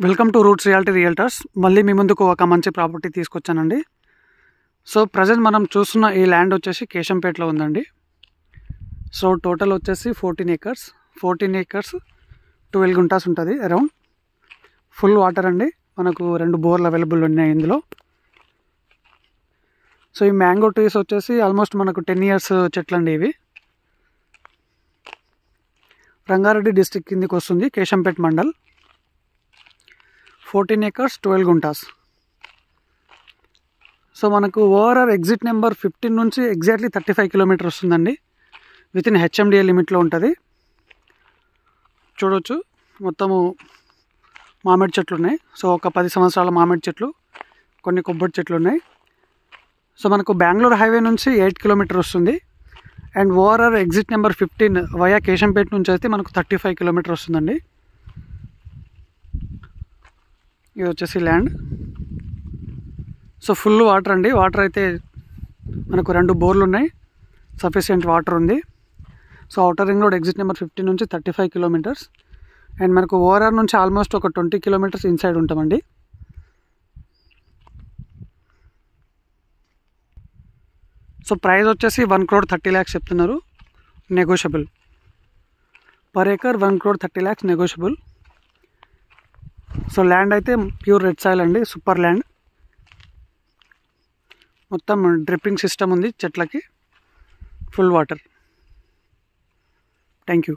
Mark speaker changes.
Speaker 1: Welcome to roots reality realtors. మళ్ళీ మీ ముందుకు ఒక మంచి ప్రాపర్టీ తీసుకొచ్చానండి. సో ప్రజెంట్ మనం చూస్తున్న ఈ ల్యాండ్ వచ్చేసి కేశంపేటలో ఉందండి. సో టోటల్ వచ్చేసి 14 acres 12 గుంటాస్ ఉంటుంది. అరౌండ్ ఫుల్ వాటర్ అండి. మనకు 2 బోర్లు అవైలబుల్ ఉన్నాయి ఇందులో. సో ఈ మ్యాంగో ట్రీస్ వచ్చేసి ఆల్మోస్ట్ మనకు 10 years చెట్లు అండి. ఇవి రంగారెడ్డి డిస్ట్రిక్ట్ కిందికి వస్తుంది, కేశంపేట మండల్. 14 acres 12 గుంటాస్. సో మనకు ఓవరాల్ ఎగ్జిట్ నెంబర్ 15 నుంచి ఎగ్జాక్ట్లీ 35 కిలోమీటర్ వస్తుందండి. విత్ ఇన్ హెచ్ఎండిఏ లిమిట్లో ఉంటుంది. చూడవచ్చు మొత్తము మామిడి చెట్లు ఉన్నాయి. సో ఒక 10 సంవత్సరాల మామిడి చెట్లు, కొన్ని కొబ్బరి చెట్లు ఉన్నాయి. సో మనకు బెంగళూరు హైవే నుంచి 8 కిలోమీటర్ వస్తుంది. And overall exit number 15 via Keshampet నుంచి అయితే మనకు 35 కిలోమీటర్ వస్తుందండి. ఇది వచ్చేసి ల్యాండ్. సో ఫుల్ వాటర్ అండి. వాటర్ అయితే మనకు 2 బోర్లు ఉన్నాయి, సఫిషియెంట్ వాటర్ ఉంది. So outer ring road exit number 15 నుంచి 35 కిలోమీటర్స్. అండ్ మనకు ఓఆర్ఆర్ నుంచి ఆల్మోస్ట్ ఒక 20 కిలోమీటర్స్ ఇన్సైడ్ ఉంటామండి. సో ప్రైస్ వచ్చేసి 1,30,00,000 చెప్తున్నారు, negotiable. Per acre 1,30,00,000 negotiable. So land అయితే ప్యూర్ రెడ్ సాయిల్ అండి, సూపర్ ల్యాండ్. మొత్తం డ్రిప్పింగ్ సిస్టమ్ ఉంది చెట్లకి, ఫుల్ వాటర్. Thank you.